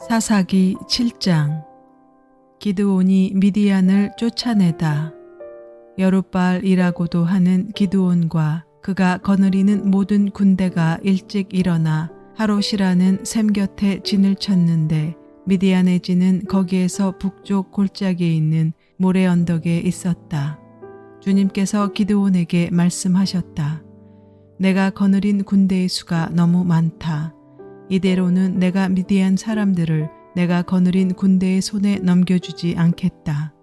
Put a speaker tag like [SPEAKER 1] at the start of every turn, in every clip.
[SPEAKER 1] 사사기 7장. 기드온이 미디안을 쫓아내다. 여룻바알이라고도 하는 기드온과 그가 거느리는 모든 군대가 일찍 일어나 하롯이라는 샘 곁에 진을 쳤는데 미디안의 진은 거기에서 북쪽 골짜기에 있는 모래 언덕에 있었다. 주님께서 기드온에게 말씀하셨다. 내가 거느린 군대의 수가 너무 많다. 이대로는 내가 미디안 사람들을 내가 거느린 군대의 손에 넘겨주지 않겠다.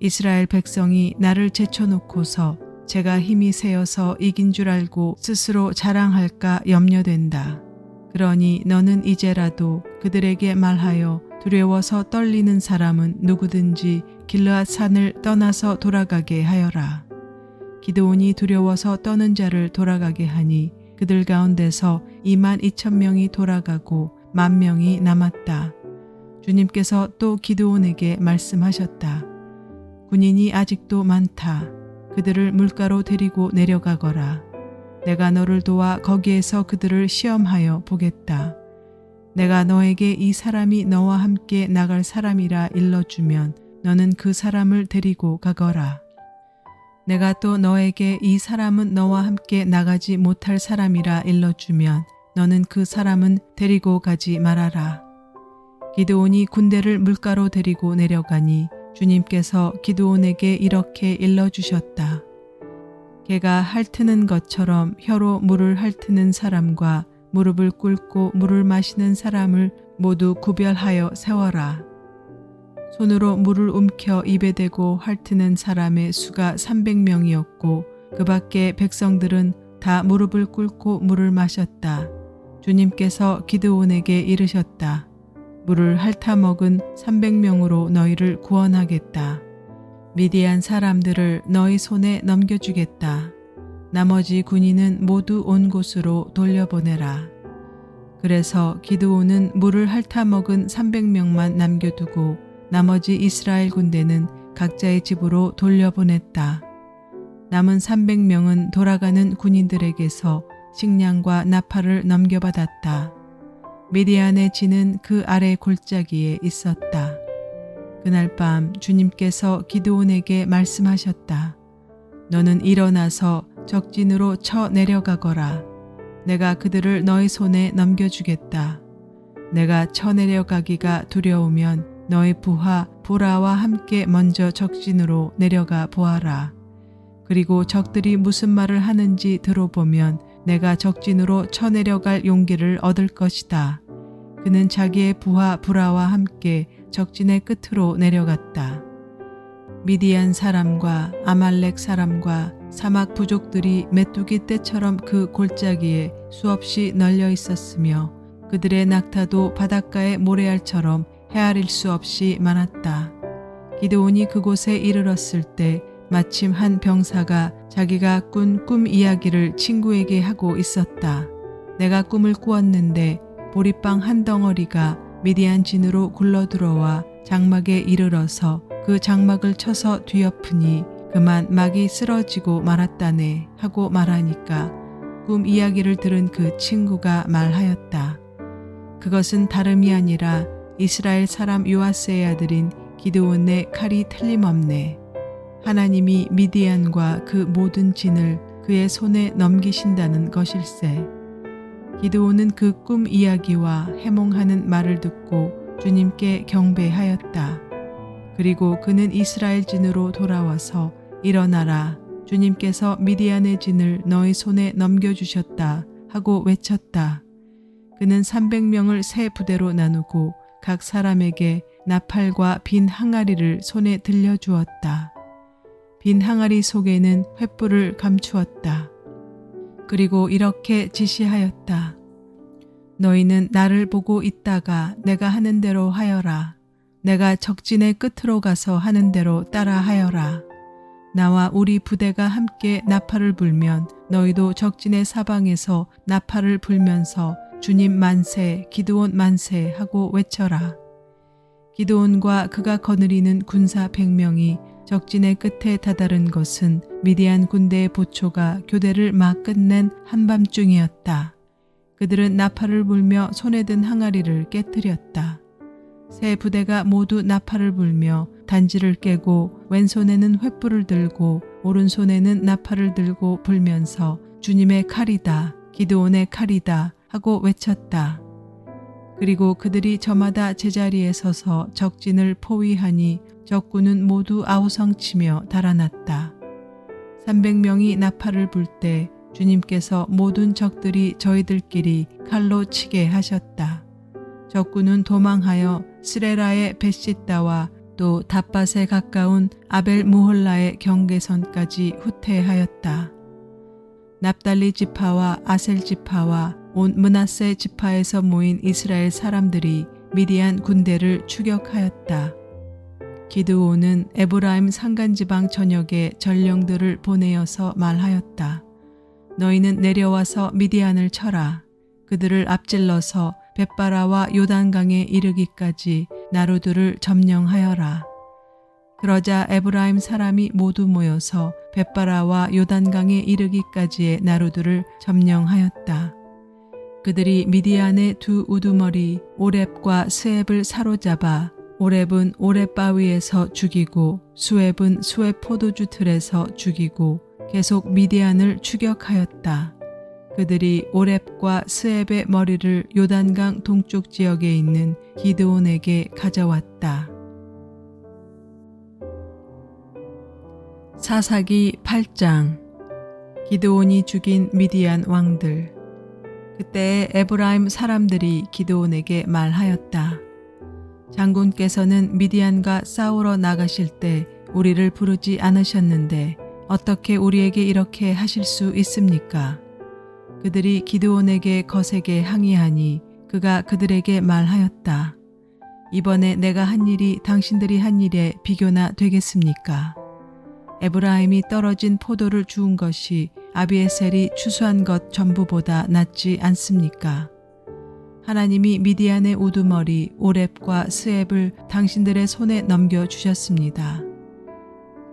[SPEAKER 1] 이스라엘 백성이 나를 제쳐놓고서 제가 힘이 세어서 이긴 줄 알고 스스로 자랑할까 염려된다. 그러니 너는 이제라도 그들에게 말하여 두려워서 떨리는 사람은 누구든지 길르앗 산을 떠나서 돌아가게 하여라. 기드온이 두려워서 떠는 자를 돌아가게 하니 그들 가운데서 22,000명이 돌아가고 10,000명이 남았다. 주님께서 또 기드온에게 말씀하셨다. 군인이 아직도 많다. 그들을 물가로 데리고 내려가거라. 내가 너를 도와 거기에서 그들을 시험하여 보겠다. 내가 너에게 이 사람이 너와 함께 나갈 사람이라 일러주면 너는 그 사람을 데리고 가거라. 내가 또 너에게 이 사람은 너와 함께 나가지 못할 사람이라 일러주면 너는 그 사람은 데리고 가지 말아라. 기드온이 군대를 물가로 데리고 내려가니 주님께서 기드온에게 이렇게 일러주셨다. 개가 핥는 것처럼 혀로 물을 핥는 사람과 무릎을 꿇고 물을 마시는 사람을 모두 구별하여 세워라. 손으로 물을 움켜 입에 대고 핥는 사람의 수가 300명이었고 그 밖에 백성들은 다 무릎을 꿇고 물을 마셨다. 주님께서 기드온에게 이르셨다. 물을 핥아 먹은 300명으로 너희를 구원하겠다. 미디안 사람들을 너희 손에 넘겨주겠다. 나머지 군인은 모두 온 곳으로 돌려보내라. 그래서 기드온은 물을 핥아 먹은 300명만 남겨두고 나머지 이스라엘 군대는 각자의 집으로 돌려보냈다. 남은 300명은 돌아가는 군인들에게서 식량과 나팔을 넘겨받았다. 미디안의 진은 그 아래 골짜기에 있었다. 그날 밤 주님께서 기드온에게 말씀하셨다. 너는 일어나서 적진으로 쳐 내려가거라. 내가 그들을 너희 손에 넘겨주겠다. 내가 쳐 내려가기가 두려우면 너희 부하 보라와 함께 먼저 적진으로 내려가 보아라. 그리고 적들이 무슨 말을 하는지 들어보면 내가 적진으로 쳐내려갈 용기를 얻을 것이다. 그는 자기의 부하 보라와 함께 적진의 끝으로 내려갔다. 미디안 사람과 아말렉 사람과 사막 부족들이 메뚜기 떼처럼 그 골짜기에 수없이 널려 있었으며 그들의 낙타도 바닷가의 모래알처럼 헤아릴 수 없이 많았다. 기드온이 그곳에 이르렀을 때 마침 한 병사가 자기가 꾼 꿈 이야기를 친구에게 하고 있었다. 내가 꿈을 꾸었는데 보리빵 한 덩어리가 미디안 진으로 굴러들어와 장막에 이르러서 그 장막을 쳐서 뒤엎으니 그만 막이 쓰러지고 말았다네 하고 말하니까 꿈 이야기를 들은 그 친구가 말하였다. 그것은 다름이 아니라 이스라엘 사람 요아스의 아들인 기드온의 칼이 틀림없네. 하나님이 미디안과 그 모든 진을 그의 손에 넘기신다는 것일세. 기드온은 그 꿈 이야기와 해몽하는 말을 듣고 주님께 경배하였다. 그리고 그는 이스라엘 진으로 돌아와서 일어나라. 주님께서 미디안의 진을 너희 손에 넘겨주셨다 하고 외쳤다. 그는 300명을 세 부대로 나누고 각 사람에게 나팔과 빈 항아리를 손에 들려주었다. 빈 항아리 속에는 횃불을 감추었다. 그리고 이렇게 지시하였다. 너희는 나를 보고 있다가 내가 하는 대로 하여라. 내가 적진의 끝으로 가서 하는 대로 따라 하여라. 나와 우리 부대가 함께 나팔을 불면 너희도 적진의 사방에서 나팔을 불면서 주님 만세, 기드온 만세 하고 외쳐라. 기드온과 그가 거느리는 군사 100명이 적진의 끝에 다다른 것은 미디안 군대의 보초가 교대를 막 끝낸 한밤중이었다. 그들은 나팔을 불며 손에 든 항아리를 깨뜨렸다. 세 부대가 모두 나팔을 불며 단지를 깨고 왼손에는 횃불을 들고 오른손에는 나팔을 들고 불면서 주님의 칼이다, 기드온의 칼이다 하고 외쳤다. 그리고 그들이 저마다 제자리에 서서 적진을 포위하니 적군은 모두 아우성치며 달아났다. 300명이 나팔을 불 때 주님께서 모든 적들이 저희들끼리 칼로 치게 하셨다. 적군은 도망하여 스레라의 벳시다와 또 닷밭에 가까운 아벨 무홀라의 경계선까지 후퇴하였다. 납달리 지파와 아셀 지파와 온 므낫세 지파에서 모인 이스라엘 사람들이 미디안 군대를 추격하였다. 기드온은 에브라임 산간지방 전역에 전령들을 보내어서 말하였다. 너희는 내려와서 미디안을 쳐라. 그들을 앞질러서 벳바라와 요단강에 이르기까지 나루들을 점령하여라. 그러자 에브라임 사람이 모두 모여서 벳바라와 요단강에 이르기까지의 나루들을 점령하였다. 그들이 미디안의 두 우두머리 오렙과 스앱을 사로잡아 오렙은 오렙 바위에서 죽이고 수앱은 수앱 포도주 틀에서 죽이고 계속 미디안을 추격하였다. 그들이 오렙과 스앱의 머리를 요단강 동쪽 지역에 있는 기드온에게 가져왔다. 사사기 8장. 기드온이 죽인 미디안 왕들. 그때 에브라임 사람들이 기드온에게 말하였다. 장군께서는 미디안과 싸우러 나가실 때 우리를 부르지 않으셨는데 어떻게 우리에게 이렇게 하실 수 있습니까? 그들이 기드온에게 거세게 항의하니 그가 그들에게 말하였다. 이번에 내가 한 일이 당신들이 한 일에 비교나 되겠습니까? 에브라임이 떨어진 포도를 주운 것이 아비에셀이 추수한 것 전부보다 낫지 않습니까? 하나님이 미디안의 우두머리 오렙과 스앱을 당신들의 손에 넘겨주셨습니다.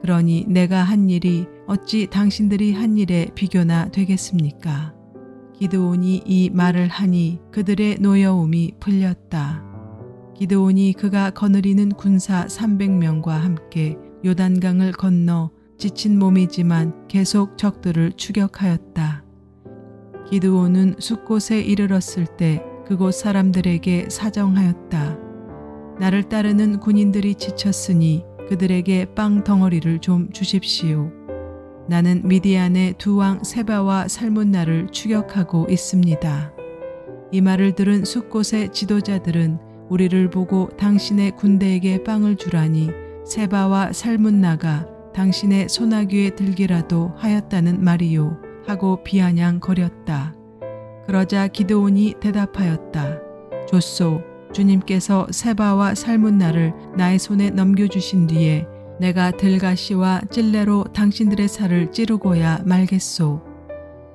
[SPEAKER 1] 그러니 내가 한 일이 어찌 당신들이 한 일에 비교나 되겠습니까? 기드온이 이 말을 하니 그들의 노여움이 풀렸다. 기드온이 그가 거느리는 군사 300명과 함께 요단강을 건너 지친 몸이지만 계속 적들을 추격하였다. 기드온은 숫곳에 이르렀을 때 그곳 사람들에게 사정하였다. 나를 따르는 군인들이 지쳤으니 그들에게 빵 덩어리를 좀 주십시오. 나는 미디안의 두 왕 세바와 살문나를 추격하고 있습니다. 이 말을 들은 숫곳의 지도자들은 우리를 보고 당신의 군대에게 빵을 주라니 세바와 살문나가 당신의 소나귀에 들기라도 하였다는 말이요 하고 비아냥거렸다. 그러자 기드온이 대답하였다. 좋소. 주님께서 세바와 살문나를 나의 손에 넘겨주신 뒤에 내가 들가시와 찔레로 당신들의 살을 찌르고야 말겠소.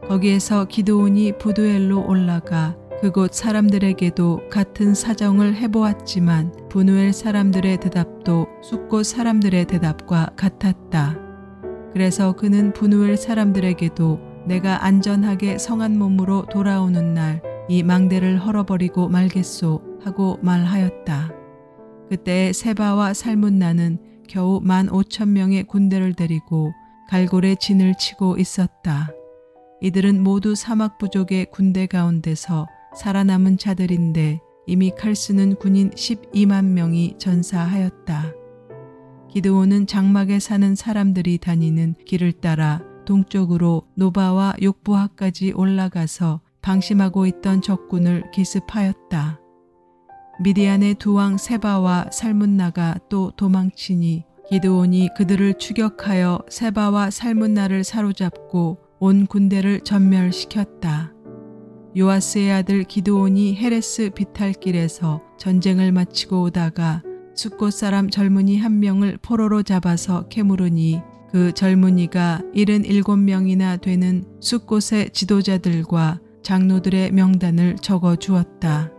[SPEAKER 1] 거기에서 기드온이 부두엘로 올라가 그곳 사람들에게도 같은 사정을 해보았지만 브누엘 사람들의 대답도 숫곳 사람들의 대답과 같았다. 그래서 그는 브누엘 사람들에게도 내가 안전하게 성한 몸으로 돌아오는 날 이 망대를 헐어버리고 말겠소 하고 말하였다. 그때 세바와 살문나는 겨우 15,000명의 군대를 데리고 갈골의 진을 치고 있었다. 이들은 모두 사막 부족의 군대 가운데서 살아남은 자들인데 이미 칼 쓰는 군인 12만 명이 전사하였다. 기드온은 장막에 사는 사람들이 다니는 길을 따라 동쪽으로 노바와 욕부하까지 올라가서 방심하고 있던 적군을 기습하였다. 미디안의 두 왕 세바와 살문나가 또 도망치니 기드온이 그들을 추격하여 세바와 살문나를 사로잡고 온 군대를 전멸시켰다. 요아스의 아들 기드온이 헤레스 비탈길에서 전쟁을 마치고 오다가 숫곳 사람 젊은이 한 명을 포로로 잡아서 캐물으니 그 젊은이가 77명이나 되는 숫곳의 지도자들과 장로들의 명단을 적어 주었다.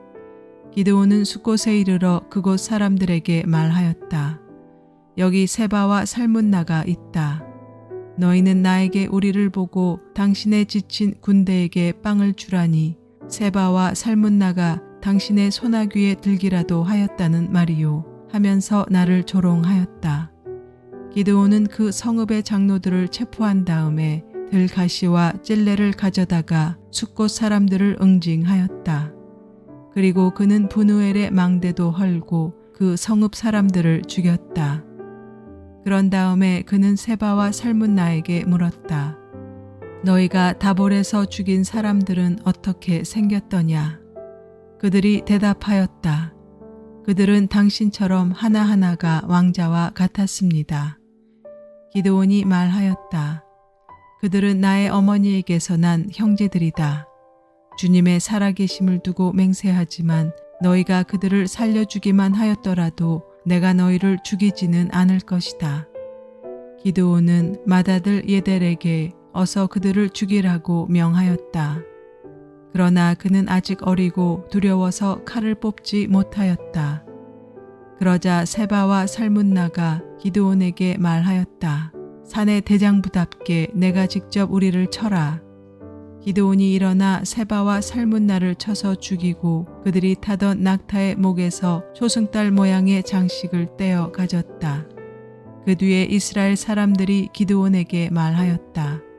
[SPEAKER 1] 기드온은 숫곳에 이르러 그곳 사람들에게 말하였다. 여기 세바와 살문나가 있다. 너희는 나에게 우리를 보고 당신의 지친 군대에게 빵을 주라니 세바와 살문나가 당신의 소나귀에 들기라도 하였다는 말이요 하면서 나를 조롱하였다. 기드온은 그 성읍의 장로들을 체포한 다음에 들가시와 찔레를 가져다가 숫곳 사람들을 응징하였다. 그리고 그는 브누엘의 망대도 헐고 그 성읍 사람들을 죽였다. 그런 다음에 그는 세바와 살문나에게 물었다. 너희가 다볼에서 죽인 사람들은 어떻게 생겼더냐? 그들이 대답하였다. 그들은 당신처럼 하나하나가 왕자와 같았습니다. 기드온이 말하였다. 그들은 나의 어머니에게서 난 형제들이다. 주님의 살아계심을 두고 맹세하지만 너희가 그들을 살려주기만 하였더라도 내가 너희를 죽이지는 않을 것이다. 기드온은 맏아들 예델에게 어서 그들을 죽이라고 명하였다. 그러나 그는 아직 어리고 두려워서 칼을 뽑지 못하였다. 그러자 세바와 살문나가 기드온에게 말하였다. 산의 대장부답게 내가 직접 우리를 쳐라. 기드온이 일어나 세바와 살문나를 쳐서 죽이고 그들이 타던 낙타의 목에서 초승달 모양의 장식을 떼어 가졌다. 그 뒤에 이스라엘 사람들이 기드온에게 말하였다.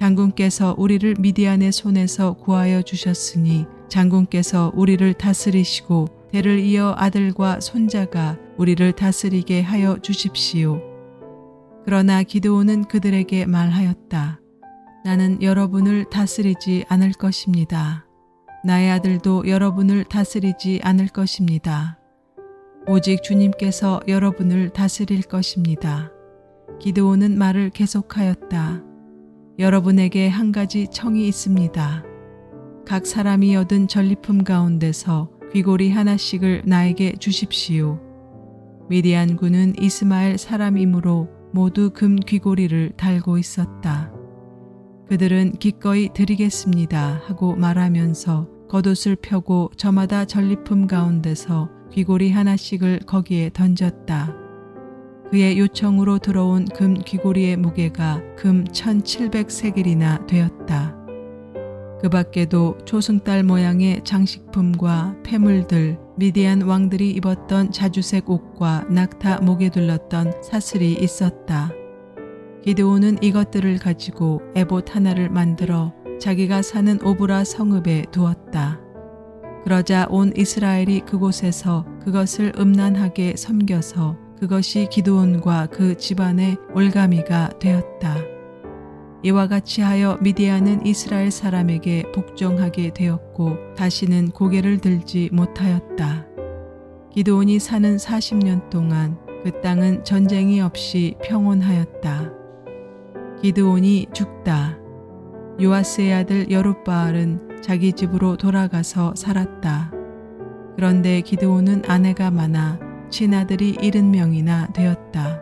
[SPEAKER 1] 장군께서 우리를 미디안의 손에서 구하여 주셨으니 장군께서 우리를 다스리시고 대를 이어 아들과 손자가 우리를 다스리게 하여 주십시오. 그러나 기드온은 그들에게 말하였다. 나는 여러분을 다스리지 않을 것입니다. 나의 아들도 여러분을 다스리지 않을 것입니다. 오직 주님께서 여러분을 다스릴 것입니다. 기드온은 말을 계속하였다. 여러분에게 한 가지 청이 있습니다. 각 사람이 얻은 전리품 가운데서 귀고리 하나씩을 나에게 주십시오. 미디안군은 이스마엘 사람이므로 모두 금 귀고리를 달고 있었다. 그들은 기꺼이 드리겠습니다 하고 말하면서 겉옷을 펴고 저마다 전리품 가운데서 귀고리 하나씩을 거기에 던졌다. 그의 요청으로 들어온 금 귀고리의 무게가 금 1700세겔이나 되었다. 그 밖에도 초승달 모양의 장식품과 폐물들, 미디안 왕들이 입었던 자주색 옷과 낙타 목에 둘렀던 사슬이 있었다. 기드온은 이것들을 가지고 에봇 하나를 만들어 자기가 사는 오브라 성읍에 두었다. 그러자 온 이스라엘이 그곳에서 그것을 음란하게 섬겨서 그것이 기드온과 그 집안의 올가미가 되었다. 이와 같이 하여 미디안은 이스라엘 사람에게 복종하게 되었고 다시는 고개를 들지 못하였다. 기드온이 사는 40년 동안 그 땅은 전쟁이 없이 평온하였다. 기드온이 죽다. 요아스의 아들 여룻바알은 자기 집으로 돌아가서 살았다. 그런데 기드온은 아내가 많아 친아들이 70명이나 되었다.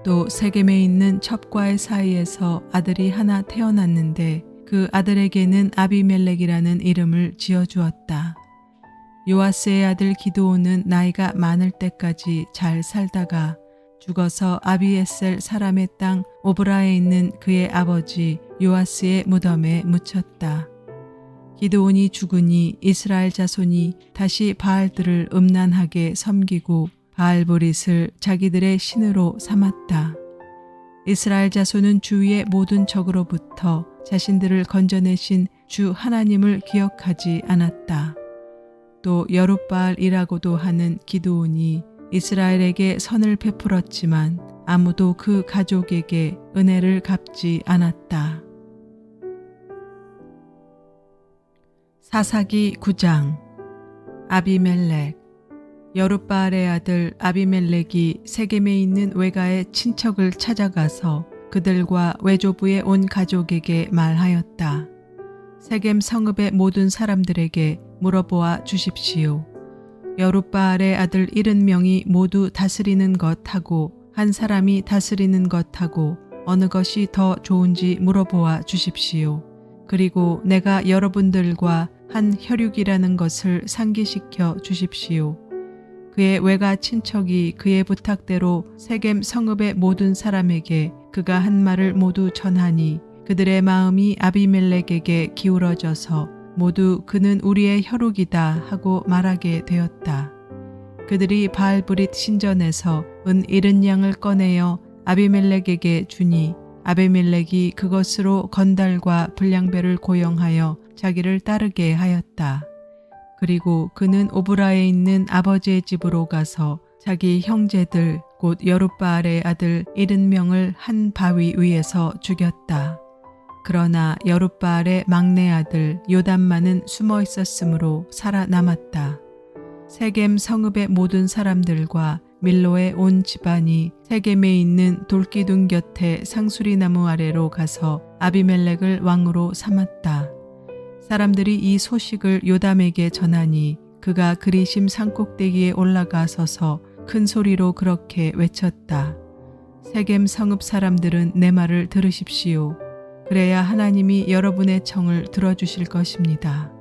[SPEAKER 1] 또 세겜에 있는 첩과의 사이에서 아들이 하나 태어났는데 그 아들에게는 아비멜렉이라는 이름을 지어주었다. 요아스의 아들 기드온은 나이가 많을 때까지 잘 살다가 죽어서 아비에셀 사람의 땅 오브라에 있는 그의 아버지 요아스의 무덤에 묻혔다. 기드온이 죽으니 이스라엘 자손이 다시 바알들을 음란하게 섬기고 바알보릿을 자기들의 신으로 삼았다. 이스라엘 자손은 주위의 모든 적으로부터 자신들을 건져내신 주 하나님을 기억하지 않았다. 또 여룻바알이라고도 하는 기드온이 이스라엘에게 선을 베풀었지만 아무도 그 가족에게 은혜를 갚지 않았다. 사사기 9장. 아비멜렉. 여룻바알의 아들 아비멜렉이 세겜에 있는 외가의 친척을 찾아가서 그들과 외조부의 온 가족에게 말하였다. 세겜 성읍의 모든 사람들에게 물어보아 주십시오. 여룻바알의 아들 70명이 모두 다스리는 것하고 한 사람이 다스리는 것하고 어느 것이 더 좋은지 물어보아 주십시오. 그리고 내가 여러분들과 한 혈육이라는 것을 상기시켜 주십시오. 그의 외가 친척이 그의 부탁대로 세겜 성읍의 모든 사람에게 그가 한 말을 모두 전하니 그들의 마음이 아비멜렉에게 기울어져서 모두 그는 우리의 혈육이다 하고 말하게 되었다. 그들이 바알브릿 신전에서 은 70양을 꺼내어 아비멜렉에게 주니 아비멜렉이 그것으로 건달과 불량배를 고용하여 자기를 따르게 하였다. 그리고 그는 오브라에 있는 아버지의 집으로 가서 자기 형제들 곧 여룻바알의 아들 70명을 한 바위 위에서 죽였다. 그러나 여룻바알의 막내 아들 요담만은 숨어 있었으므로 살아남았다. 세겜 성읍의 모든 사람들과 밀로의 온 집안이 세겜에 있는 돌기둥 곁에 상수리나무 아래로 가서 아비멜렉을 왕으로 삼았다. 사람들이 이 소식을 요담에게 전하니 그가 그리심 산꼭대기에 올라가 서서 큰 소리로 그렇게 외쳤다. 세겜 성읍 사람들은 내 말을 들으십시오. 그래야 하나님이 여러분의 청을 들어주실 것입니다.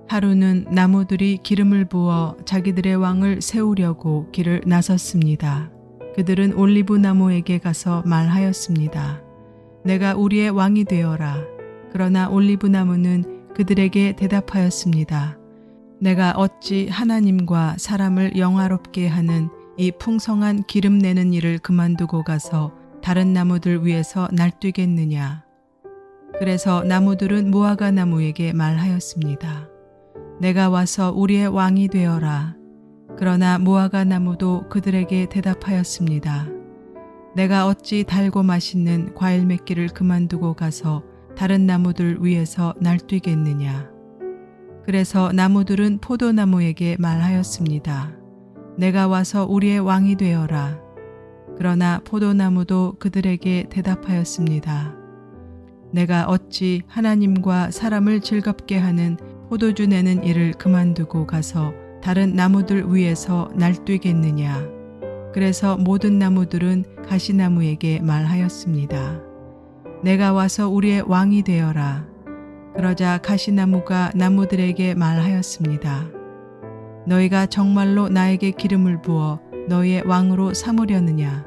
[SPEAKER 1] 하루는 나무들이 기름을 부어 자기들의 왕을 세우려고 길을 나섰습니다. 그들은 올리브 나무에게 가서 말하였습니다. 내가 우리의 왕이 되어라. 그러나 올리브 나무는 그들에게 대답하였습니다. 내가 어찌 하나님과 사람을 영화롭게 하는 이 풍성한 기름 내는 일을 그만두고 가서 다른 나무들 위에서 날뛰겠느냐. 그래서 나무들은 무화과 나무에게 말하였습니다. 내가 와서 우리의 왕이 되어라. 그러나 무화과 나무도 그들에게 대답하였습니다. 내가 어찌 달고 맛있는 과일 맺기를 그만두고 가서 다른 나무들 위에서 날뛰겠느냐. 그래서 나무들은 포도나무에게 말하였습니다. 내가 와서 우리의 왕이 되어라. 그러나 포도나무도 그들에게 대답하였습니다. 내가 어찌 하나님과 사람을 즐겁게 하는 포도주 내는 일을 그만두고 가서 다른 나무들 위에서 날뛰겠느냐. 그래서 모든 나무들은 가시나무에게 말하였습니다. 내가 와서 우리의 왕이 되어라. 그러자 가시나무가 나무들에게 말하였습니다. 너희가 정말로 나에게 기름을 부어 너희의 왕으로 삼으려느냐.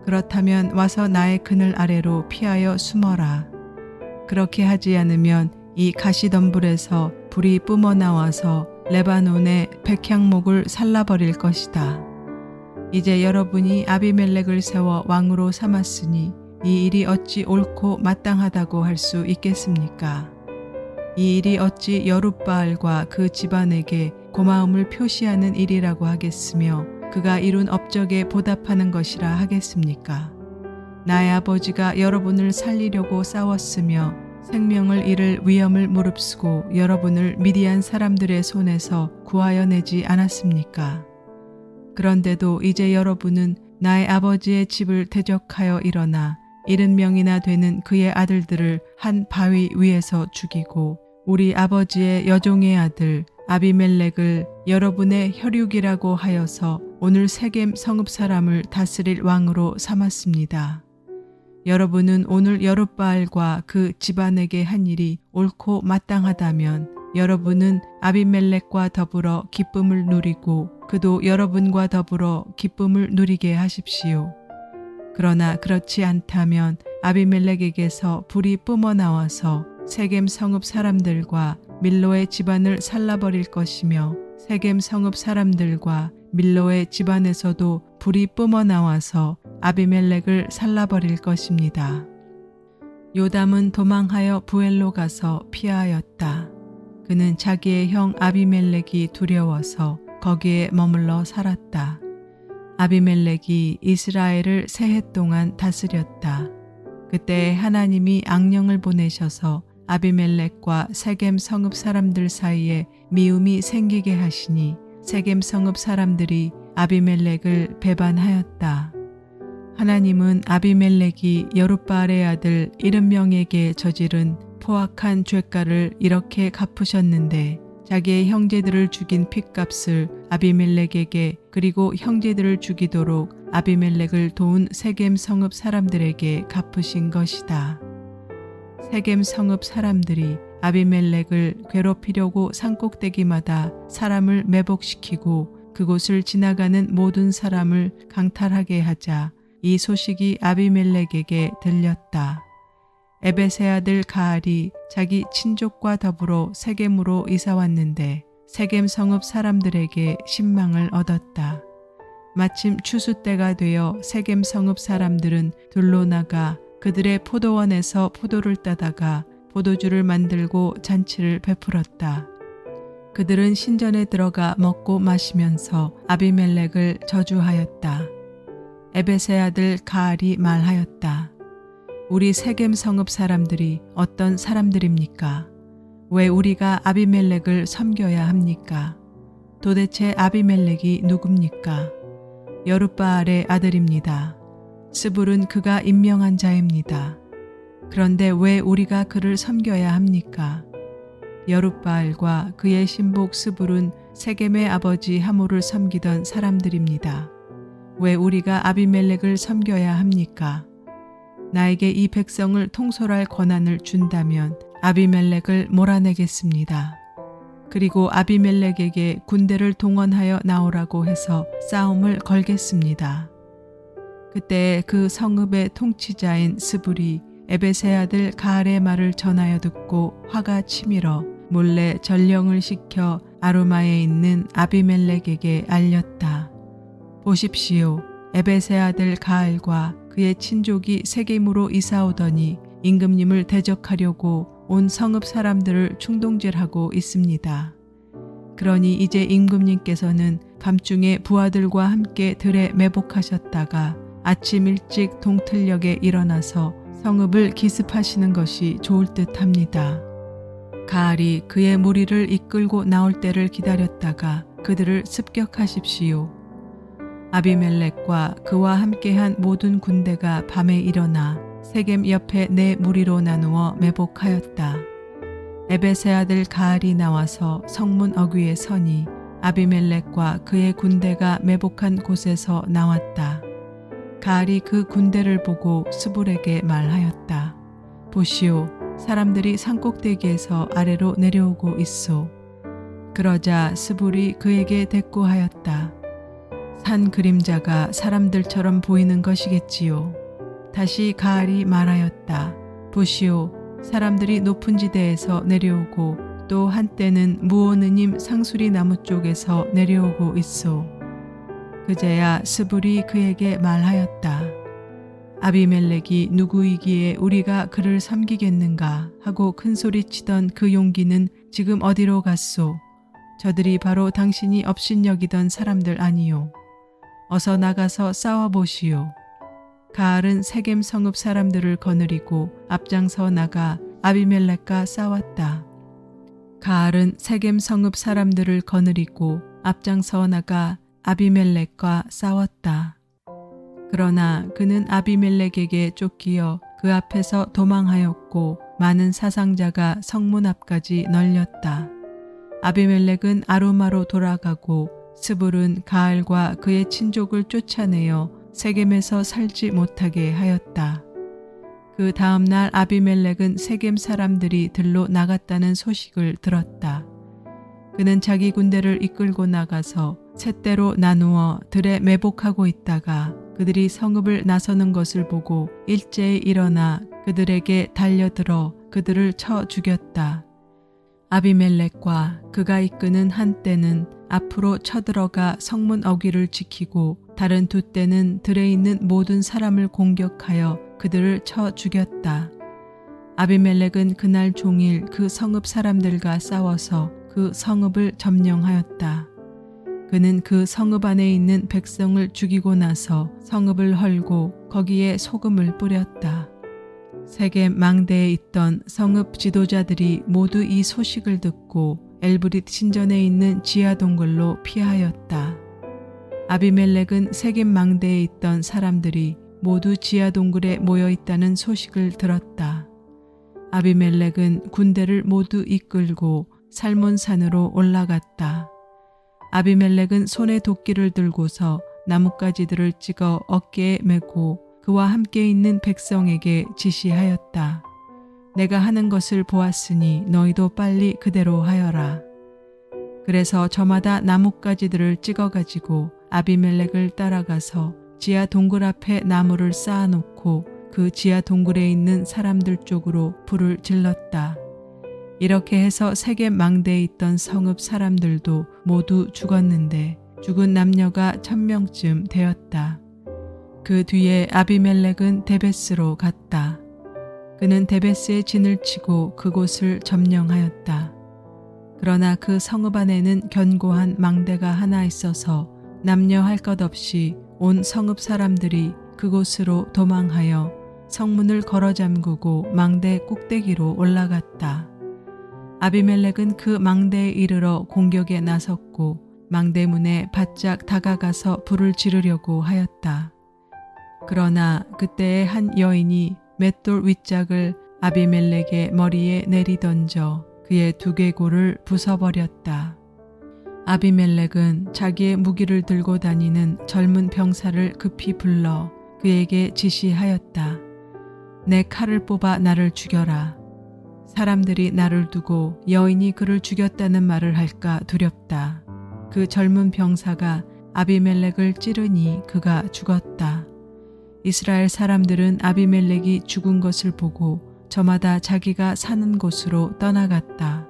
[SPEAKER 1] 그렇다면 와서 나의 그늘 아래로 피하여 숨어라. 그렇게 하지 않으면 이 가시덤불에서 불이 뿜어 나와서 레바논의 백향목을 살라버릴 것이다. 이제 여러분이 아비멜렉을 세워 왕으로 삼았으니 이 일이 어찌 옳고 마땅하다고 할 수 있겠습니까? 이 일이 어찌 여룻바알과 그 집안에게 고마움을 표시하는 일이라고 하겠으며 그가 이룬 업적에 보답하는 것이라 하겠습니까? 나의 아버지가 여러분을 살리려고 싸웠으며 생명을 잃을 위험을 무릅쓰고 여러분을 미디안 사람들의 손에서 구하여 내지 않았습니까? 그런데도 이제 여러분은 나의 아버지의 집을 대적하여 일어나 70명이나 되는 그의 아들들을 한 바위 위에서 죽이고 우리 아버지의 여종의 아들 아비멜렉을 여러분의 혈육이라고 하여서 오늘 세겜 성읍 사람을 다스릴 왕으로 삼았습니다. 여러분은 오늘 여룻바알과 그 집안에게 한 일이 옳고 마땅하다면 여러분은 아비멜렉과 더불어 기쁨을 누리고 그도 여러분과 더불어 기쁨을 누리게 하십시오. 그러나 그렇지 않다면 아비멜렉에게서 불이 뿜어 나와서 세겜 성읍 사람들과 밀로의 집안을 살라버릴 것이며 세겜 성읍 사람들과 밀로의 집안에서도 불이 뿜어 나와서 아비멜렉을 살라버릴 것입니다. 요담은 도망하여 부엘로 가서 피하였다. 그는 자기의 형 아비멜렉이 두려워서 거기에 머물러 살았다. 아비멜렉이 이스라엘을 세 해 동안 다스렸다. 그때 하나님이 악령을 보내셔서 아비멜렉과 세겜 성읍 사람들 사이에 미움이 생기게 하시니 세겜 성읍 사람들이 아비멜렉을 배반하였다. 하나님은 아비멜렉이 여룻바알의 아들 70명에게 저지른 포악한 죄가를 이렇게 갚으셨는데 자기의 형제들을 죽인 핏값을 아비멜렉에게 그리고 형제들을 죽이도록 아비멜렉을 도운 세겜 성읍 사람들에게 갚으신 것이다. 세겜 성읍 사람들이 아비멜렉을 괴롭히려고 산꼭대기마다 사람을 매복시키고 그곳을 지나가는 모든 사람을 강탈하게 하자 이 소식이 아비멜렉에게 들렸다. 에벳의 아들 가알이 자기 친족과 더불어 세겜으로 이사 왔는데 세겜 성읍 사람들에게 신망을 얻었다. 마침 추수 때가 되어 세겜 성읍 사람들은 둘로 나가 그들의 포도원에서 포도를 따다가 포도주를 만들고 잔치를 베풀었다. 그들은 신전에 들어가 먹고 마시면서 아비멜렉을 저주하였다. 에벳의 아들 가알이 말하였다. 우리 세겜 성읍 사람들이 어떤 사람들입니까? 왜 우리가 아비멜렉을 섬겨야 합니까? 도대체 아비멜렉이 누굽니까? 여룻바알의 아들입니다. 스불은 그가 임명한 자입니다. 그런데 왜 우리가 그를 섬겨야 합니까? 여룻바알과 그의 신복 스불은 세겜의 아버지 하모를 섬기던 사람들입니다. 왜 우리가 아비멜렉을 섬겨야 합니까? 나에게 이 백성을 통솔할 권한을 준다면 아비멜렉을 몰아내겠습니다. 그리고 아비멜렉에게 군대를 동원하여 나오라고 해서 싸움을 걸겠습니다. 그때 그 성읍의 통치자인 스불이 에벳의 아들 가알의 말을 전하여 듣고 화가 치밀어 몰래 전령을 시켜 아루마에 있는 아비멜렉에게 알렸다. 보십시오. 에벳의 아들 가알과 그의 친족이 세겜으로 이사오더니 임금님을 대적하려고 온 성읍 사람들을 충동질하고 있습니다. 그러니 이제 임금님께서는 밤중에 부하들과 함께 들에 매복하셨다가 아침 일찍 동틀녘에 일어나서 성읍을 기습하시는 것이 좋을 듯합니다. 가알이 그의 무리를 이끌고 나올 때를 기다렸다가 그들을 습격하십시오. 아비멜렉과 그와 함께한 모든 군대가 밤에 일어나 세겜 옆에 네 무리로 나누어 매복하였다. 에벳의 아들 가알이 나와서 성문 어귀에 서니 아비멜렉과 그의 군대가 매복한 곳에서 나왔다. 가알이 그 군대를 보고 스불에게 말하였다. 보시오, 사람들이 산꼭대기에서 아래로 내려오고 있소. 그러자 스불이 그에게 대꾸하였다. 산 그림자가 사람들처럼 보이는 것이겠지요. 다시 가알이 말하였다. 보시오, 사람들이 높은 지대에서 내려오고 또 한때는 무오느님 상수리 나무 쪽에서 내려오고 있소. 그제야 스불이 그에게 말하였다. 아비멜렉이 누구이기에 우리가 그를 섬기겠는가 하고 큰소리치던 그 용기는 지금 어디로 갔소? 저들이 바로 당신이 업신여기던 사람들 아니요. 어서 나가서 싸워보시오. 가알은 세겜 성읍 사람들을 거느리고 앞장서 나가 아비멜렉과 싸웠다. 가알은 세겜 성읍 사람들을 거느리고 앞장서 나가 아비멜렉과 싸웠다. 그러나 그는 아비멜렉에게 쫓기어 그 앞에서 도망하였고 많은 사상자가 성문 앞까지 널렸다. 아비멜렉은 아루마로 돌아가고 스불은 가알과 그의 친족을 쫓아내어 세겜에서 살지 못하게 하였다. 그 다음 날 아비멜렉은 세겜 사람들이 들로 나갔다는 소식을 들었다. 그는 자기 군대를 이끌고 나가서 셋대로 나누어 들에 매복하고 있다가 그들이 성읍을 나서는 것을 보고 일제히 일어나 그들에게 달려들어 그들을 쳐 죽였다. 아비멜렉과 그가 이끄는 한 떼는 앞으로 쳐들어가 성문 어귀를 지키고 다른 두 떼는 들에 있는 모든 사람을 공격하여 그들을 쳐 죽였다. 아비멜렉은 그날 종일 그 성읍 사람들과 싸워서 그 성읍을 점령하였다. 그는 그 성읍 안에 있는 백성을 죽이고 나서 성읍을 헐고 거기에 소금을 뿌렸다. 세겜 망대에 있던 성읍 지도자들이 모두 이 소식을 듣고 엘브릿 신전에 있는 지하 동굴로 피하였다. 아비멜렉은 세겜 망대에 있던 사람들이 모두 지하 동굴에 모여 있다는 소식을 들었다. 아비멜렉은 군대를 모두 이끌고 살몬산으로 올라갔다. 아비멜렉은 손에 도끼를 들고서 나뭇가지들을 찍어 어깨에 메고 그와 함께 있는 백성에게 지시하였다. 내가 하는 것을 보았으니 너희도 빨리 그대로 하여라. 그래서 저마다 나뭇가지들을 찍어가지고 아비멜렉을 따라가서 지하 동굴 앞에 나무를 쌓아놓고 그 지하 동굴에 있는 사람들 쪽으로 불을 질렀다. 이렇게 해서 세겜 망대에 있던 성읍 사람들도 모두 죽었는데 죽은 남녀가 1000명쯤 되었다. 그 뒤에 아비멜렉은 데베스로 갔다. 그는 데베스에 진을 치고 그곳을 점령하였다. 그러나 그 성읍 안에는 견고한 망대가 하나 있어서 남녀 할 것 없이 온 성읍 사람들이 그곳으로 도망하여 성문을 걸어 잠그고 망대 꼭대기로 올라갔다. 아비멜렉은 그 망대에 이르러 공격에 나섰고 망대문에 바짝 다가가서 불을 지르려고 하였다. 그러나 그때에 한 여인이 맷돌 윗짝을 아비멜렉의 머리에 내리던져 그의 두개골을 부숴버렸다. 아비멜렉은 자기의 무기를 들고 다니는 젊은 병사를 급히 불러 그에게 지시하였다. 내 칼을 뽑아 나를 죽여라. 사람들이 나를 두고 여인이 그를 죽였다는 말을 할까 두렵다. 그 젊은 병사가 아비멜렉을 찌르니 그가 죽었다. 이스라엘 사람들은 아비멜렉이 죽은 것을 보고 저마다 자기가 사는 곳으로 떠나갔다.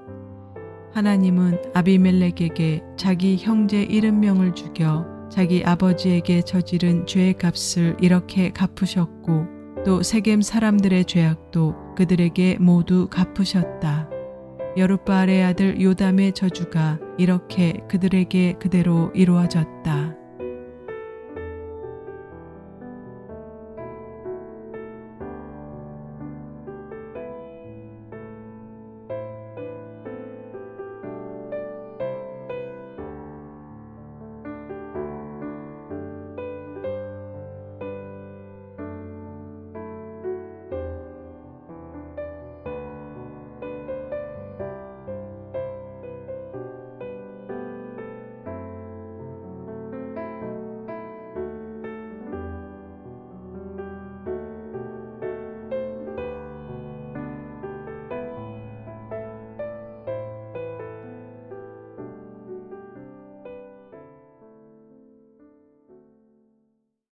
[SPEAKER 1] 하나님은 아비멜렉에게 자기 형제 70명을 죽여 자기 아버지에게 저지른 죄의 값을 이렇게 갚으셨고 또 세겜 사람들의 죄악도 그들에게 모두 갚으셨다. 여룻바알의 아들 요담의 저주가 이렇게 그들에게 그대로 이루어졌다.